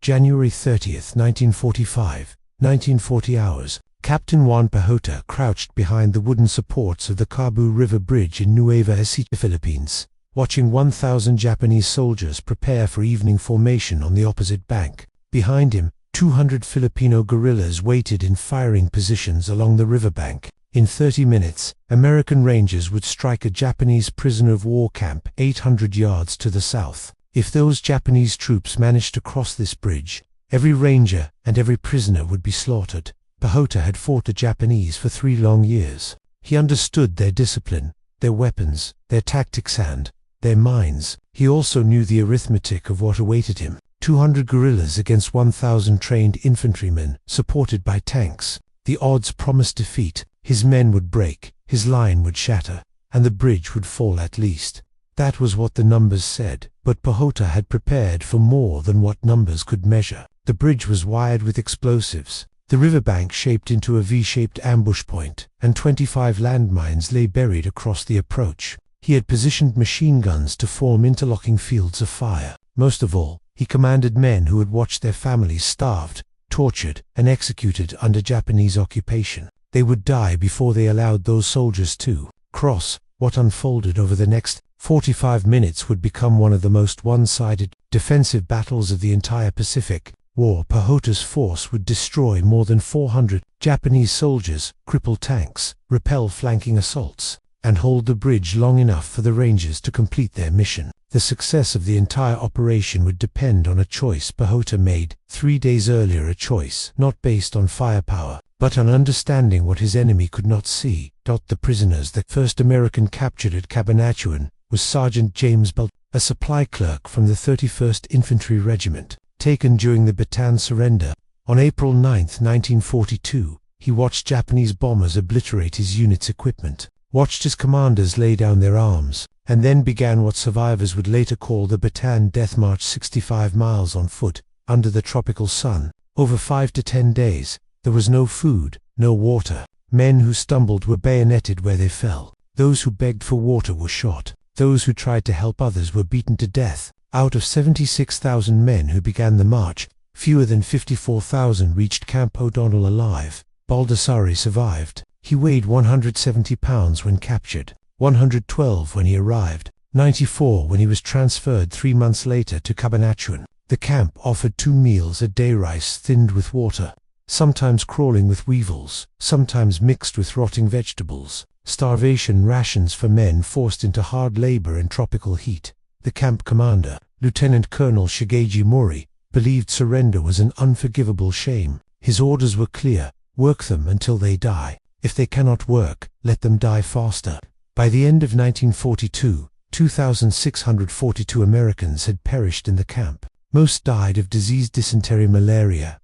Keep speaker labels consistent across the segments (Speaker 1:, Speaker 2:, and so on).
Speaker 1: January 30th, 1945, 1940 hours. Captain Juan Pajota crouched behind the wooden supports of the Cabu River bridge in Nueva Ecija, Philippines, watching 1,000 Japanese soldiers prepare for evening formation on the opposite bank. Behind him, 200 Filipino guerrillas waited in firing positions along the riverbank. In 30 minutes, American Rangers would strike a Japanese prisoner of war camp 800 yards to the south. If those Japanese troops managed to cross this bridge, every Ranger and every prisoner would be slaughtered. Pajota had fought the Japanese for 3 long years. He understood their discipline, their weapons, their tactics and their minds. He also knew the arithmetic of what awaited him. 200 guerrillas against 1,000 trained infantrymen, supported by tanks. The odds promised defeat. His men would break, his line would shatter, and the bridge would fall at least. That was what the numbers said, but Pajota had prepared for more than what numbers could measure. The bridge was wired with explosives, the riverbank shaped into a V-shaped ambush point, and 25 landmines lay buried across the approach. He had positioned machine guns to form interlocking fields of fire. Most of all, he commanded men who had watched their families starved, tortured, and executed under Japanese occupation. They would die before they allowed those soldiers to cross. What unfolded over the next 45 minutes would become one of the most one-sided defensive battles of the entire Pacific War. Pajota's force would destroy more than 400 Japanese soldiers, cripple tanks, repel flanking assaults, and hold the bridge long enough for the Rangers to complete their mission. The success of the entire operation would depend on a choice Pajota made 3 days earlier, a choice not based on firepower, but on understanding what his enemy could not see. The prisoners the first American captured at Cabanatuan was Sergeant James Belt, a supply clerk from the 31st Infantry Regiment, taken during the Bataan surrender. On April 9, 1942, he watched Japanese bombers obliterate his unit's equipment, watched his commanders lay down their arms, and then began what survivors would later call the Bataan Death March. 65 miles on foot, under the tropical sun, over 5 to 10 days. There was no food, no water. Men who stumbled were bayoneted where they fell. Those who begged for water were shot. Those who tried to help others were beaten to death. Out of 76,000 men who began the march, fewer than 54,000 reached Camp O'Donnell alive. Baldassare survived. He weighed 170 pounds when captured, 112 when he arrived, 94 when he was transferred 3 months later to Cabanatuan. The camp offered 2 meals a day, rice thinned with water, sometimes crawling with weevils, sometimes mixed with rotting vegetables. Starvation rations for men forced into hard labor in tropical heat. The camp commander, Lieutenant Colonel Shigeji Mori, believed surrender was an unforgivable shame. His orders were clear: work them until they die. If they cannot work, let them die faster. By the end of 1942, 2,642 Americans had perished in the camp. Most died of disease, dysentery, malaria,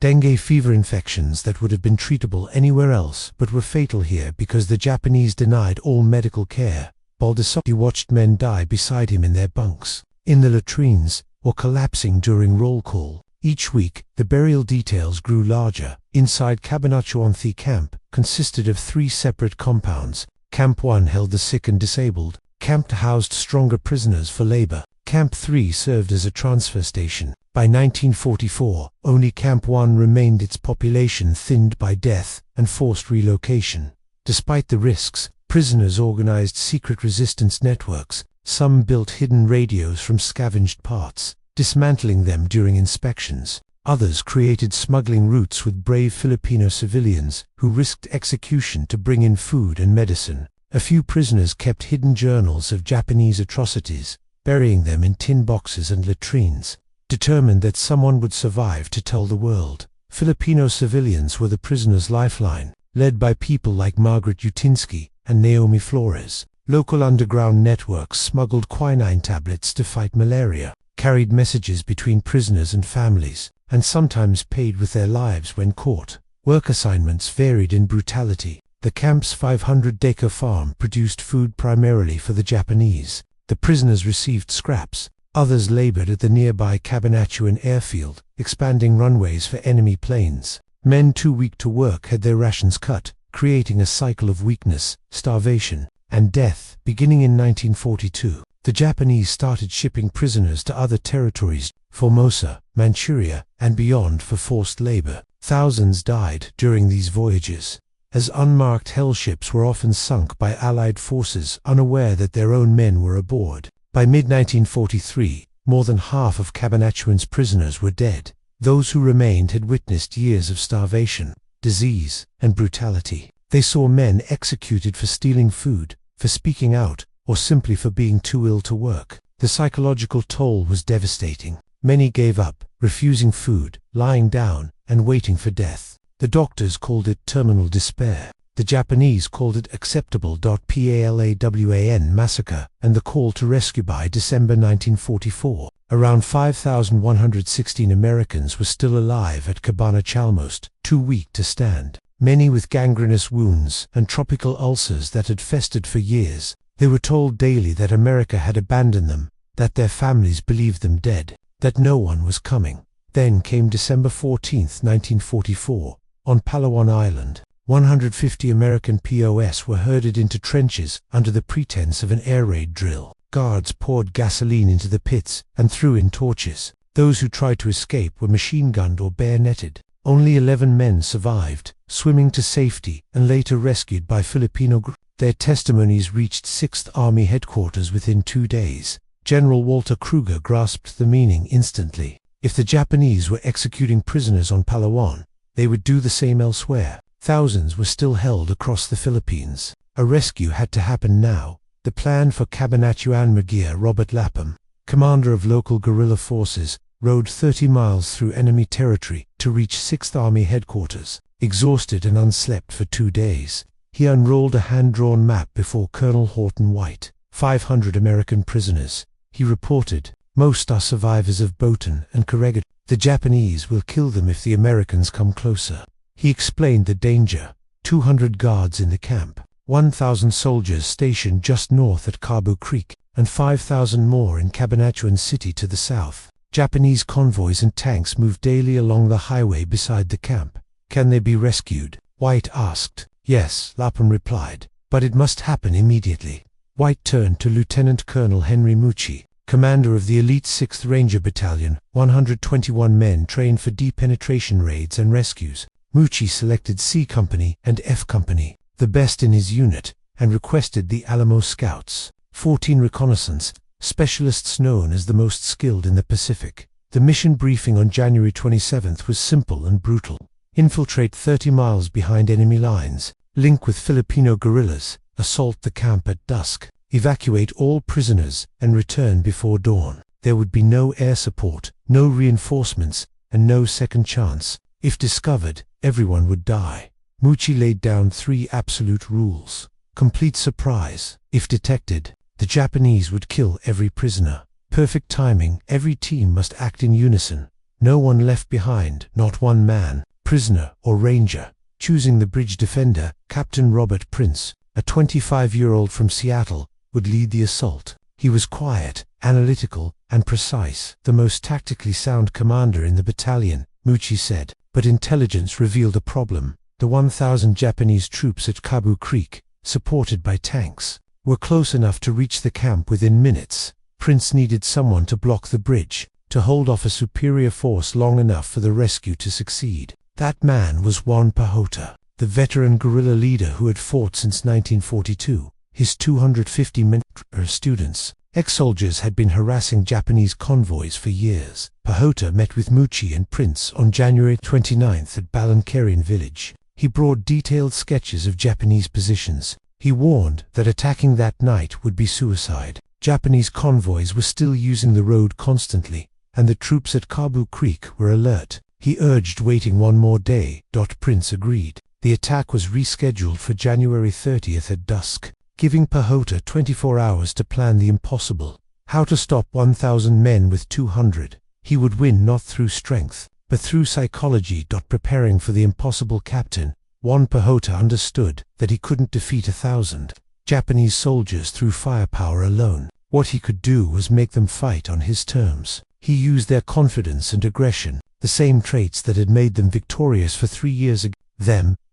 Speaker 1: dengue fever infections that would have been treatable anywhere else but were fatal here because the Japanese denied all medical care. Baldassare watched men die beside him in their bunks, in the latrines, or collapsing during roll call. Each week, the burial details grew larger. Inside Cabanatuan, the camp consisted of 3 separate compounds. Camp 1 held the sick and disabled. Camp 2 housed stronger prisoners for labor. Camp 3 served as a transfer station. By 1944, only Camp 1 remained, its population thinned by death and forced relocation. Despite the risks, prisoners organized secret resistance networks. Some built hidden radios from scavenged parts, dismantling them during inspections. Others created smuggling routes with brave Filipino civilians who risked execution to bring in food and medicine. A few prisoners kept hidden journals of Japanese atrocities, burying them in tin boxes and latrines, determined that someone would survive to tell the world. Filipino civilians were the prisoners' lifeline, led by people like Margaret Utinsky and Naomi Flores. Local underground networks smuggled quinine tablets to fight malaria, carried messages between prisoners and families, and sometimes paid with their lives when caught. Work assignments varied in brutality. The camp's 500-acre farm produced food primarily for the Japanese. The prisoners received scraps. Others labored at the nearby Cabanatuan airfield, expanding runways for enemy planes. Men too weak to work had their rations cut, creating a cycle of weakness, starvation, and death. Beginning in 1942, the Japanese started shipping prisoners to other territories, Formosa, Manchuria, and beyond for forced labor. Thousands died during these voyages, as unmarked hell ships were often sunk by Allied forces unaware that their own men were aboard. By mid-1943, more than half of Cabanatuan's prisoners were dead. Those who remained had witnessed years of starvation, disease, and brutality. They saw men executed for stealing food, for speaking out, or simply for being too ill to work. The psychological toll was devastating. Many gave up, refusing food, lying down, and waiting for death. The doctors called it terminal despair. The Japanese called it acceptable. Palawan massacre, and the call to rescue. By December 1944, around 5,116 Americans were still alive at Cabanatuan, almost too weak to stand. Many with gangrenous wounds and tropical ulcers that had festered for years. They were told daily that America had abandoned them, that their families believed them dead, that no one was coming. Then came December 14, 1944. On Palawan Island, 150 American POS were herded into trenches under the pretense of an air raid drill. Guards poured gasoline into the pits and threw in torches. Those who tried to escape were machine-gunned or bayoneted. Only 11 men survived, swimming to safety and later rescued by Filipino Guerrillas. Their testimonies reached 6th Army headquarters within 2 days. General Walter Kruger grasped the meaning instantly. If the Japanese were executing prisoners on Palawan, they would do the same elsewhere. Thousands were still held across the Philippines. A rescue had to happen now. The plan for Cabanatuan Raid. Robert Lapham, commander of local guerrilla forces, rode 30 miles through enemy territory to reach 6th Army headquarters. Exhausted and unslept for 2 days, he unrolled a hand-drawn map before Colonel Horton White. 500 American prisoners, he reported. Most are survivors of Bataan and Raid. The Japanese will kill them if the Americans come closer. He explained the danger. 200 guards in the camp, 1,000 soldiers stationed just north at Cabu Creek, and 5,000 more in Cabanatuan City to the south. Japanese convoys and tanks moved daily along the highway beside the camp. Can they be rescued? White asked. Yes, Lapham replied, but it must happen immediately. White turned to Lieutenant Colonel Henry Mucci, commander of the elite 6th Ranger Battalion, 121 men trained for deep penetration raids and rescues. Mucci selected C Company and F Company, the best in his unit, and requested the Alamo Scouts, 14 reconnaissance specialists known as the most skilled in the Pacific. The mission briefing on January 27th was simple and brutal. Infiltrate 30 miles behind enemy lines, link with Filipino guerrillas, assault the camp at dusk, evacuate all prisoners, and return before dawn. There would be no air support, no reinforcements, and no second chance. If discovered, everyone would die. Mucci laid down 3 absolute rules. Complete surprise. If detected, the Japanese would kill every prisoner. Perfect timing. Every team must act in unison. No one left behind, not one man, prisoner or ranger. Choosing the bridge defender, Captain Robert Prince, a 25-year-old from Seattle, would lead the assault. He was quiet, analytical, and precise. The most tactically sound commander in the battalion, Mucci said, but intelligence revealed a problem. The 1,000 Japanese troops at Cabu Creek, supported by tanks, were close enough to reach the camp within minutes. Prince needed someone to block the bridge, to hold off a superior force long enough for the rescue to succeed. That man was Juan Pajota, the veteran guerrilla leader who had fought since 1942. His 250 mentor students, ex-soldiers, had been harassing Japanese convoys for years. Pajota met with Mucci and Prince on January 29th at Balangkarian village. He brought detailed sketches of Japanese positions. He warned that attacking that night would be suicide. Japanese convoys were still using the road constantly, and the troops at Cabu Creek were alert. He urged waiting one more day. Prince agreed. The attack was rescheduled for January 30th at dusk, giving Pajota 24 hours to plan the impossible. How to stop 1,000 men with 200. He would win not through strength, but through psychology. Preparing for the impossible, Captain Juan Pajota understood that he couldn't defeat 1,000 Japanese soldiers through firepower alone. What he could do was make them fight on his terms. He used their confidence and aggression, the same traits that had made them victorious for 3 years ago.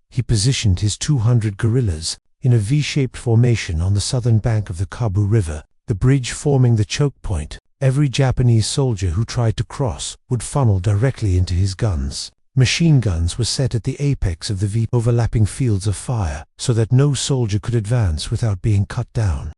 Speaker 1: He positioned his 200 guerrillas in a V-shaped formation on the southern bank of the Cabu River. the bridge forming the choke point. Every Japanese soldier who tried to cross would funnel directly into his guns. Machine guns were set at the apex of the V, overlapping fields of fire, so that no soldier could advance without being cut down.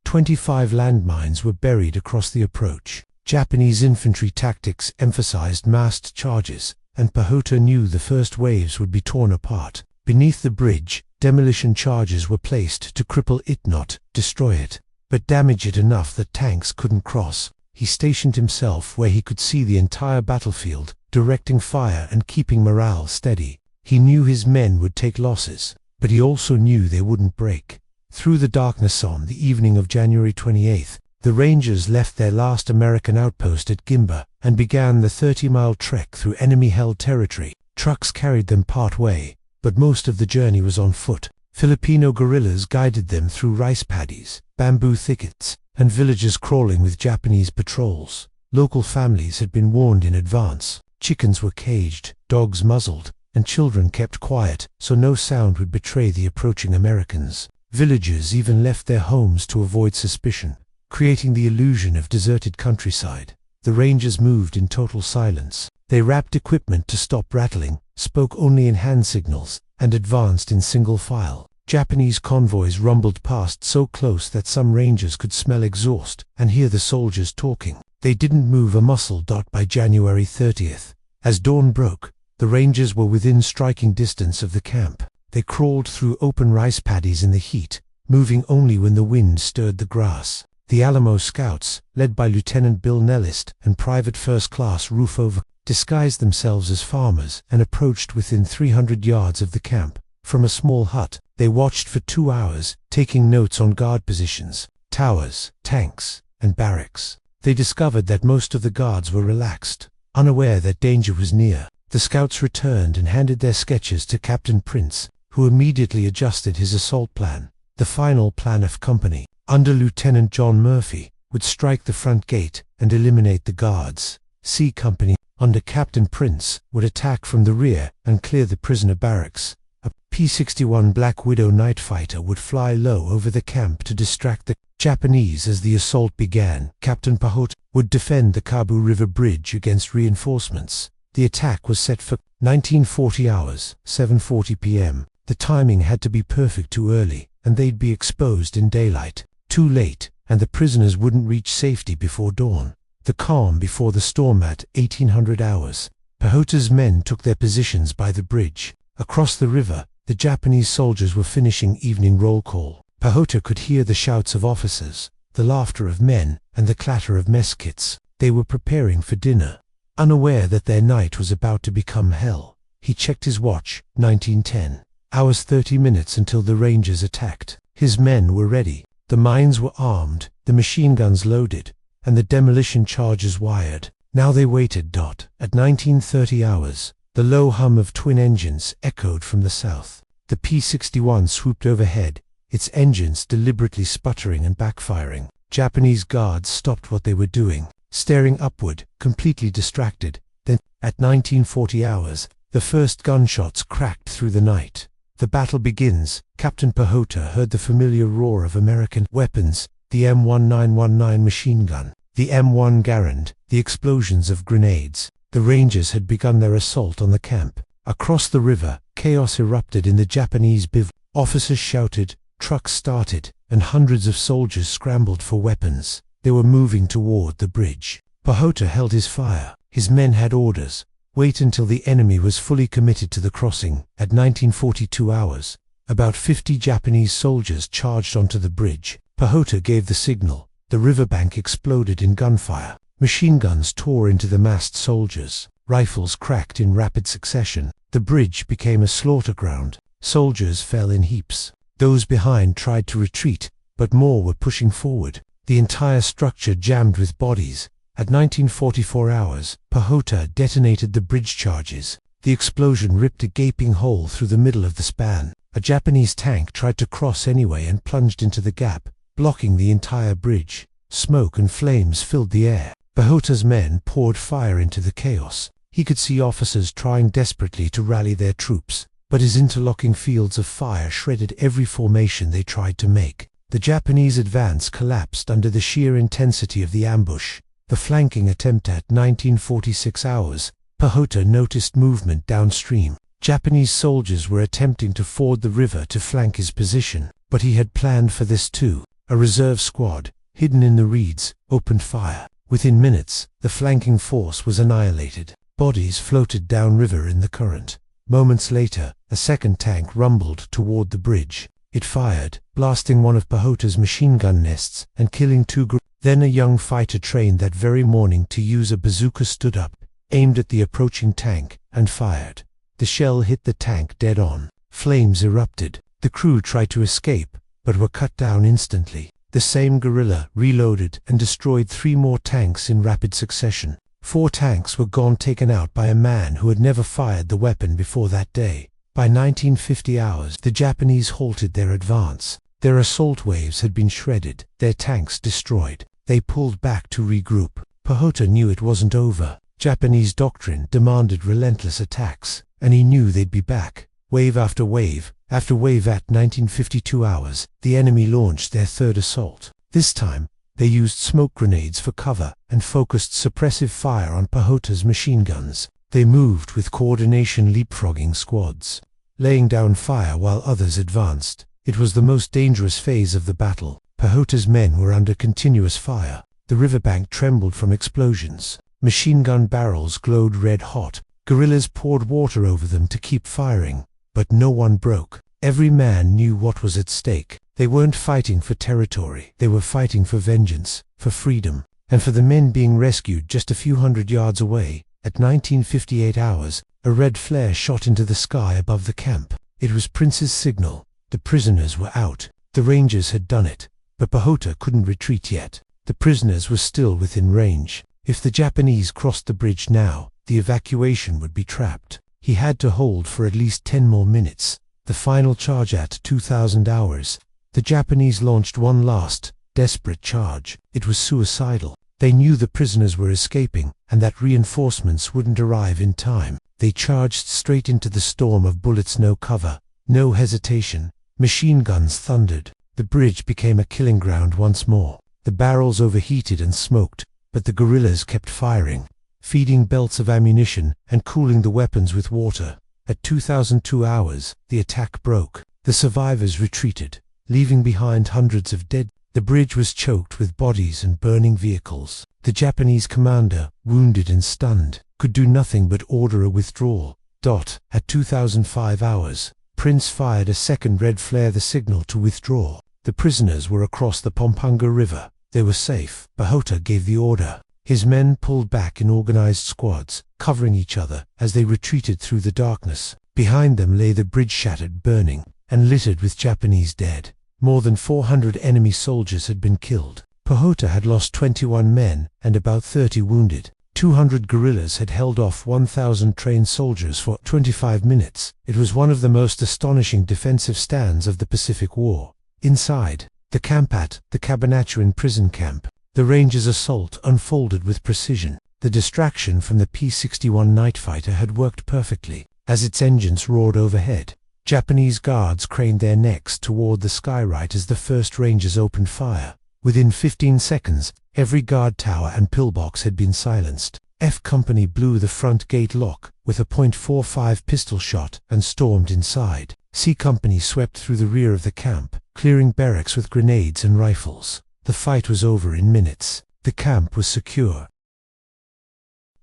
Speaker 1: 25 landmines were buried across the approach. Japanese infantry tactics emphasized massed charges, and Pajota knew the first waves would be torn apart. Beneath the bridge, demolition charges were placed to cripple it, not destroy it, but damage it enough that tanks couldn't cross. He stationed himself where he could see the entire battlefield, directing fire and keeping morale steady. He knew his men would take losses, but he also knew they wouldn't break. Through the darkness on the evening of January 28th, the Rangers left their last American outpost at Gimba and began the 30-mile trek through enemy-held territory. Trucks carried them part way, but most of the journey was on foot. Filipino guerrillas guided them through rice paddies, bamboo thickets, and villages crawling with Japanese patrols. Local families had been warned in advance. Chickens were caged, dogs muzzled, and children kept quiet so no sound would betray the approaching Americans. Villagers even left their homes to avoid suspicion, creating the illusion of deserted countryside. The Rangers moved in total silence. They wrapped equipment to stop rattling, spoke only in hand signals, and advanced in single file. Japanese convoys rumbled past so close that some Rangers could smell exhaust and hear the soldiers talking. They didn't move a muscle. By January 30th, as dawn broke, the Rangers were within striking distance of the camp. They crawled through open rice paddies in the heat, moving only when the wind stirred the grass. The Alamo scouts, led by Lieutenant Bill Nellist and Private First Class Rufo, disguised themselves as farmers and approached within 300 yards of the camp. From a small hut, they watched for 2 hours, taking notes on guard positions, towers, tanks, and barracks. They discovered that most of the guards were relaxed, unaware that danger was near. The scouts returned and handed their sketches to Captain Prince, who immediately adjusted his assault plan. The final plan of company, under Lieutenant John Murphy, would strike the front gate and eliminate the guards. C Company, under Captain Prince, would attack from the rear and clear the prisoner barracks. A P-61 Black Widow night fighter would fly low over the camp to distract the Japanese as the assault began. Captain Pajota would defend the Cabu River bridge against reinforcements. The attack was set for 1940 hours, 7:40 p.m. The timing had to be perfect. Too early, and they'd be exposed in daylight. Too late, and the prisoners wouldn't reach safety before dawn. The calm before the storm. At 1800 hours, Pajota's men took their positions by the bridge. Across the river, the Japanese soldiers were finishing evening roll call. Pajota could hear the shouts of officers, the laughter of men, and the clatter of mess kits. They were preparing for dinner, unaware that their night was about to become hell. He checked his watch. 1910 hours 30 minutes until the Rangers attacked. His men were ready. The mines were armed, the machine guns loaded, and the demolition charges wired. Now they waited. At 1930 hours, the low hum of twin engines echoed from the south. The P-61 swooped overhead, its engines deliberately sputtering and backfiring. Japanese guards stopped what they were doing, staring upward, completely distracted. Then, at 1940 hours, the first gunshots cracked through the night. The battle begins. Captain Pajota heard the familiar roar of American weapons, the M1919 machine gun, the M1 Garand, the explosions of grenades. The Rangers had begun their assault on the camp. Across the river, chaos erupted in the Japanese bivouac. Officers shouted, trucks started, and hundreds of soldiers scrambled for weapons. They were moving toward the bridge. Pajota held his fire. His men had orders: wait until the enemy was fully committed to the crossing. At 1942 hours, about 50 Japanese soldiers charged onto the bridge. Pajota gave the signal. The riverbank exploded in gunfire. Machine guns tore into the massed soldiers. Rifles cracked in rapid succession. The bridge became a slaughter ground. Soldiers fell in heaps. Those behind tried to retreat, but more were pushing forward. The entire structure jammed with bodies. At 1944 hours, Pajota detonated the bridge charges. The explosion ripped a gaping hole through the middle of the span. A Japanese tank tried to cross anyway and plunged into the gap, blocking the entire bridge. Smoke and flames filled the air. Pajota's men poured fire into the chaos. He could see officers trying desperately to rally their troops, but his interlocking fields of fire shredded every formation they tried to make. The Japanese advance collapsed under the sheer intensity of the ambush. The flanking attempt at 1946 hours, Pajota noticed movement downstream. Japanese soldiers were attempting to ford the river to flank his position, but he had planned for this too. A reserve squad, hidden in the reeds, opened fire. Within minutes, the flanking force was annihilated. Bodies floated downriver in the current. Moments later, a second tank rumbled toward the bridge. It fired, blasting one of Pajota's machine gun nests and killing two guerrillas. Then a young fighter trained that very morning to use a bazooka stood up, aimed at the approaching tank, and fired. The shell hit the tank dead on. Flames erupted. The crew tried to escape, but were cut down instantly. The same guerrilla reloaded and destroyed 3 more tanks in rapid succession. 4 tanks were gone, taken out by a man who had never fired the weapon before that day. By 1950 hours, the Japanese halted their advance. Their assault waves had been shredded, their tanks destroyed. They pulled back to regroup. Pajota knew it wasn't over. Japanese doctrine demanded relentless attacks, and he knew they'd be back. Wave after wave, after wave. At 1952 hours, the enemy launched their third assault. This time, they used smoke grenades for cover and focused suppressive fire on Pajota's machine guns. They moved with coordination, leapfrogging squads, laying down fire while others advanced. It was the most dangerous phase of the battle. Pajota's men were under continuous fire. The riverbank trembled from explosions. Machine gun barrels glowed red hot. Guerrillas poured water over them to keep firing, but no one broke. Every man knew what was at stake. They weren't fighting for territory. They were fighting for vengeance, for freedom, and for the men being rescued just a few hundred yards away. At 1958 hours, a red flare shot into the sky above the camp. It was Prince's signal. The prisoners were out. The Rangers had done it, but Pajota couldn't retreat yet. The prisoners were still within range. If the Japanese crossed the bridge now, the evacuation would be trapped. He had to hold for at least 10 more minutes. The final charge at 2000 hours. The Japanese launched one last, desperate charge. It was suicidal. They knew the prisoners were escaping, and that reinforcements wouldn't arrive in time. They charged straight into the storm of bullets. No cover, no hesitation. Machine guns thundered. The bridge became a killing ground once more. The barrels overheated and smoked, but the guerrillas kept firing, feeding belts of ammunition and cooling the weapons with water. At 2002 hours, the attack broke. The survivors retreated, leaving behind hundreds of dead. The bridge was choked with bodies and burning vehicles. The Japanese commander, wounded and stunned, could do nothing but order a withdrawal. At 2005 hours, Prince fired a second red flare, the signal to withdraw. The prisoners were across the Pampanga River. They were safe. Pajota gave the order. His men pulled back in organized squads, covering each other as they retreated through the darkness. Behind them lay the bridge, shattered, burning, and littered with Japanese dead. More than 400 enemy soldiers had been killed. Pajota had lost 21 men and about 30 wounded. 200 guerrillas had held off 1,000 trained soldiers for 25 minutes. It was one of the most astonishing defensive stands of the Pacific War. Inside, the camp at the Cabanatuan prison camp, the Rangers' assault unfolded with precision. The distraction from the P-61 night fighter had worked perfectly. As its engines roared overhead, Japanese guards craned their necks toward the sky right as the first Rangers opened fire. Within 15 seconds, every guard tower and pillbox had been silenced. F Company blew the front gate lock with a .45 pistol shot and stormed inside. C Company swept through the rear of the camp, clearing barracks with grenades and rifles. The fight was over in minutes. The camp was secure.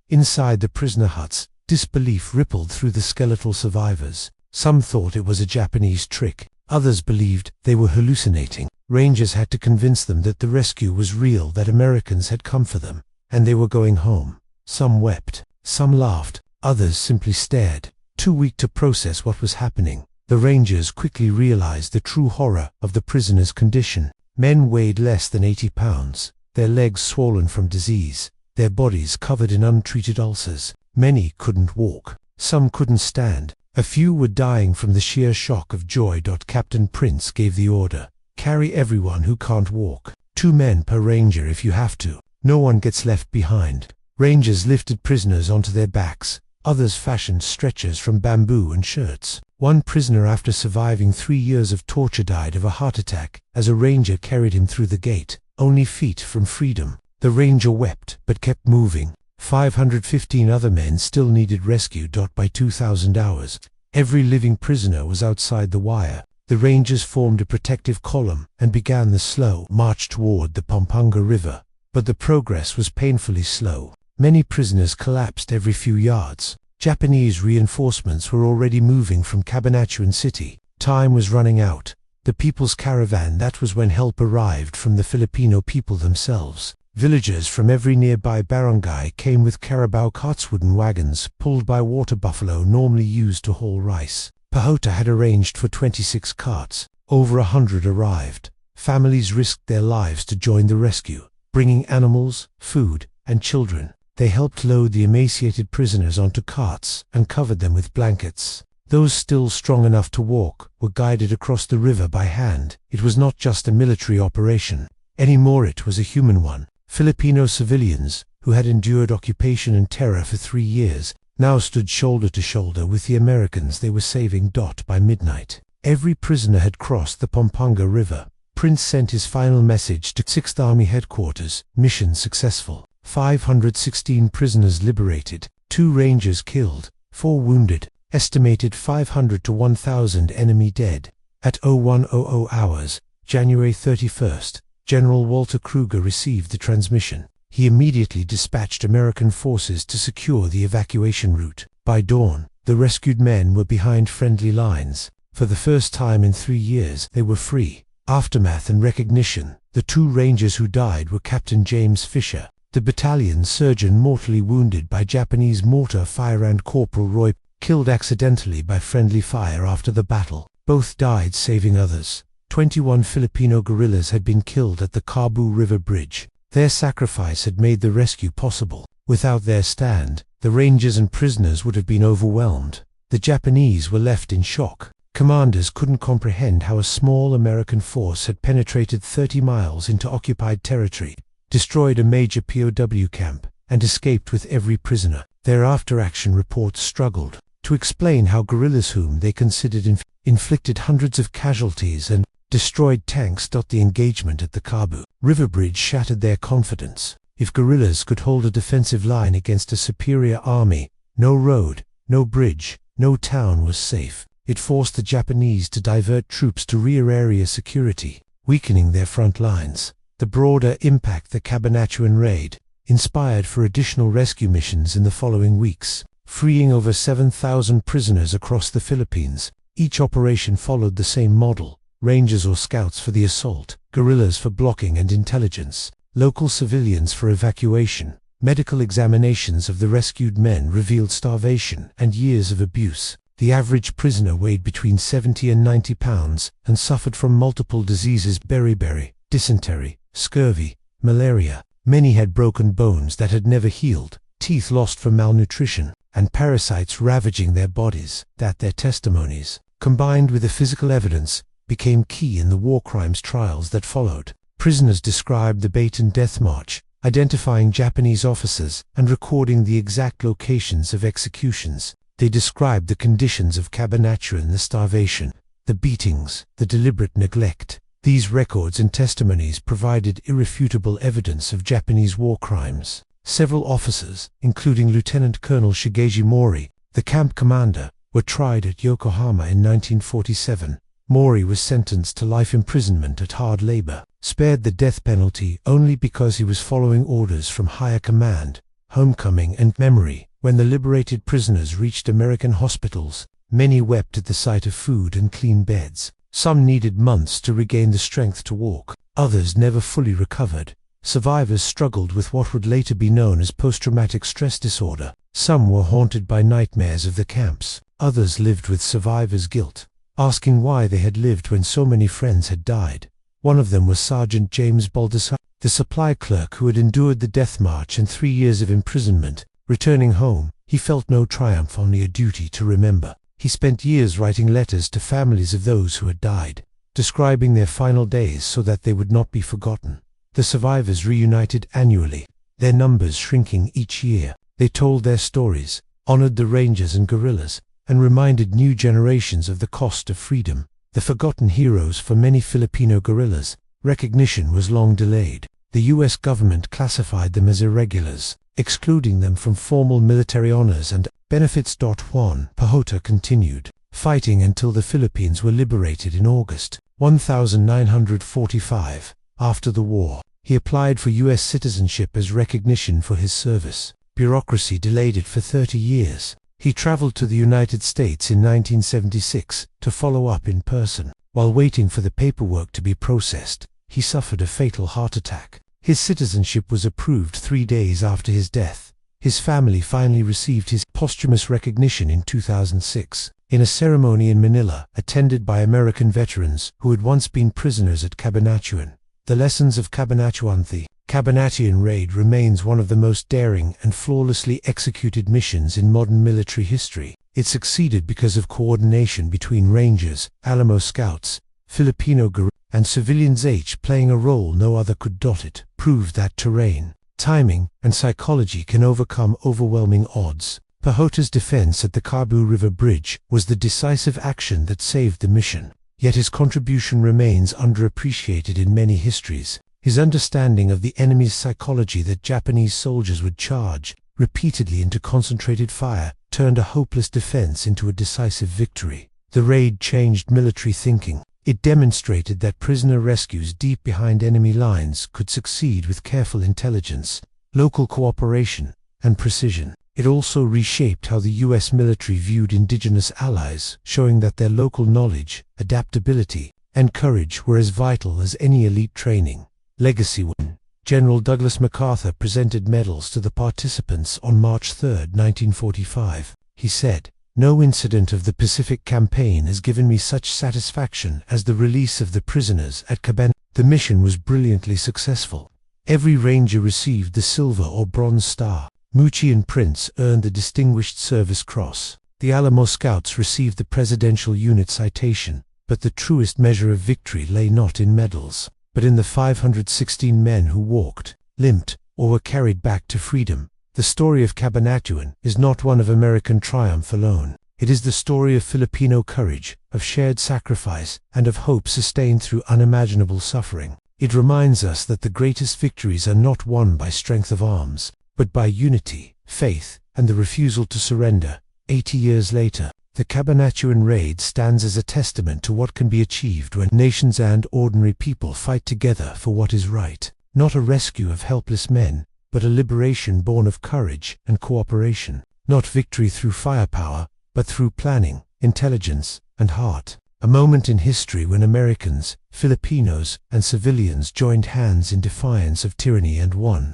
Speaker 1: Inside the prisoner huts, disbelief rippled through the skeletal survivors. Some thought it was a Japanese trick. Others believed they were hallucinating. Rangers had to convince them that the rescue was real, that Americans had come for them, and they were going home. Some wept, some laughed, others simply stared, too weak to process what was happening. The Rangers quickly realized the true horror of the prisoners' condition. Men weighed less than 80 pounds, their legs swollen from disease, their bodies covered in untreated ulcers. Many couldn't walk, some couldn't stand. A few were dying from the sheer shock of joy. Captain Prince gave the order, "Carry everyone who can't walk. 2 men per Ranger if you have to. No one gets left behind." Rangers lifted prisoners onto their backs, Others fashioned stretchers from bamboo and shirts. One prisoner, after surviving 3 years of torture, died of a heart attack as a ranger carried him through the gate, only feet from freedom. The ranger wept but kept moving. 515 other men still needed rescue. By 2,000 hours, every living prisoner was outside the wire. The rangers formed a protective column and began the slow march toward the Pampanga River. But the progress was painfully slow. Many prisoners collapsed every few yards. Japanese reinforcements were already moving from Cabanatuan City. Time was running out. The People's Caravan, that was when help arrived from the Filipino people themselves. Villagers from every nearby barangay came with carabao carts, wooden wagons pulled by water buffalo normally used to haul rice. Pajota had arranged for 26 carts. Over 100 arrived. Families risked their lives to join the rescue, bringing animals, food, and children. They helped load the emaciated prisoners onto carts and covered them with blankets. Those still strong enough to walk were guided across the river by hand. It was not just a military operation anymore, it was a human one. Filipino civilians, who had endured occupation and terror for 3 years, now stood shoulder to shoulder with the Americans they were saving. By midnight, every prisoner had crossed the Pampanga River. Prince sent his final message to 6th Army headquarters: mission successful. 516 prisoners liberated, 2 rangers killed, 4 wounded, estimated 500 to 1,000 enemy dead. At 0100 hours, January 31st, General Walter Kruger received the transmission. He immediately dispatched American forces to secure the evacuation route. By dawn, the rescued men were behind friendly lines. For the first time in 3 years, they were free. Aftermath and recognition. The 2 rangers who died were Captain James Fisher, the battalion surgeon, mortally wounded by Japanese mortar fire, and Corporal Roy, killed accidentally by friendly fire after the battle. Both died saving others. 21 Filipino guerrillas had been killed at the Cabu River bridge. Their sacrifice had made the rescue possible. Without their stand, the rangers and prisoners would have been overwhelmed. The Japanese were left in shock. Commanders couldn't comprehend how a small American force had penetrated 30 miles into occupied territory, destroyed a major POW camp, and escaped with every prisoner. Their after-action reports struggled to explain how guerrillas whom they considered inflicted hundreds of casualties and destroyed tanks. The engagement at the Cabu River bridge shattered their confidence. If guerrillas could hold a defensive line against a superior army, no road, no bridge, no town was safe. It forced the Japanese to divert troops to rear area security, weakening their front lines. The broader impact, the Cabanatuan Raid, inspired for additional rescue missions in the following weeks, freeing over 7,000 prisoners across the Philippines. Each operation followed the same model: rangers or scouts for the assault, guerrillas for blocking and intelligence, local civilians for evacuation. Medical examinations of the rescued men revealed starvation and years of abuse. The average prisoner weighed between 70 and 90 pounds and suffered from multiple diseases: beriberi, dysentery, scurvy, malaria. Many had broken bones that had never healed, teeth lost from malnutrition, and parasites ravaging their bodies. Their testimonies, combined with the physical evidence, became key in the war crimes trials that followed. Prisoners described the Bataan Death March, identifying Japanese officers and recording the exact locations of executions. They described the conditions of Cabanatuan, the starvation, the beatings, the deliberate neglect. These records and testimonies provided irrefutable evidence of Japanese war crimes. Several officers, including Lieutenant Colonel Shigeji Mori, the camp commander, were tried at Yokohama in 1947. Mori was sentenced to life imprisonment at hard labor, spared the death penalty only because he was following orders from higher command. Homecoming and memory. When the liberated prisoners reached American hospitals, many wept at the sight of food and clean beds. Some needed months to regain the strength to walk. Others never fully recovered. Survivors struggled with what would later be known as post-traumatic stress disorder. Some were haunted by nightmares of the camps. Others lived with survivor's guilt, asking why they had lived when so many friends had died. One of them was Sergeant James Baldassar, the supply clerk who had endured the death march and 3 years of imprisonment. Returning home, he felt no triumph, only a duty to remember. He spent years writing letters to families of those who had died, describing their final days so that they would not be forgotten. The survivors reunited annually, their numbers shrinking each year. They told their stories, honored the Rangers and guerrillas, and reminded new generations of the cost of freedom. The forgotten heroes for many Filipino guerrillas, recognition was long delayed. The U.S. government classified them as irregulars, excluding them from formal military honors and benefits. Juan Pajota continued fighting until the Philippines were liberated in August 1945. After the war, he applied for U.S. citizenship as recognition for his service. Bureaucracy delayed it for 30 years. He traveled to the United States in 1976 to follow up in person. While waiting for the paperwork to be processed, he suffered a fatal heart attack. His citizenship was approved 3 days after his death. His family finally received his posthumous recognition in 2006, in a ceremony in Manila, attended by American veterans who had once been prisoners at Cabanatuan. The lessons of Cabanatuan. The Cabanatuan Raid remains one of the most daring and flawlessly executed missions in modern military history. It succeeded because of coordination between Rangers, Alamo Scouts, Filipino Guerrillas, and civilians, playing a role no other could. It proved that terrain, timing, and psychology can overcome overwhelming odds. Pajota's defense at the Cabu River Bridge was the decisive action that saved the mission. Yet his contribution remains underappreciated in many histories. His understanding of the enemy's psychology, that Japanese soldiers would charge repeatedly into concentrated fire, turned a hopeless defense into a decisive victory. The raid changed military thinking. It demonstrated that prisoner rescues deep behind enemy lines could succeed with careful intelligence, local cooperation, and precision. It also reshaped how the U.S. military viewed indigenous allies, showing that their local knowledge, adaptability, and courage were as vital as any elite training. Legacy. When General Douglas MacArthur presented medals to the participants on March 3, 1945, he said, "No incident of the Pacific Campaign has given me such satisfaction as the release of the prisoners at Cabanatuan." The mission was brilliantly successful. Every ranger received the Silver or Bronze Star. Muchi and Prince earned the Distinguished Service Cross. The Alamo Scouts received the Presidential Unit Citation. But the truest measure of victory lay not in medals, but in the 516 men who walked, limped, or were carried back to freedom. The story of Cabanatuan is not one of American triumph alone. It is the story of Filipino courage, of shared sacrifice, and of hope sustained through unimaginable suffering. It reminds us that the greatest victories are not won by strength of arms, but by unity, faith, and the refusal to surrender. 80 years later, the Cabanatuan Raid stands as a testament to what can be achieved when nations and ordinary people fight together for what is right. Not a rescue of helpless men, but a liberation born of courage and cooperation. Not victory through firepower, but through planning, intelligence, and heart. A moment in history when Americans, Filipinos, and civilians joined hands in defiance of tyranny and won.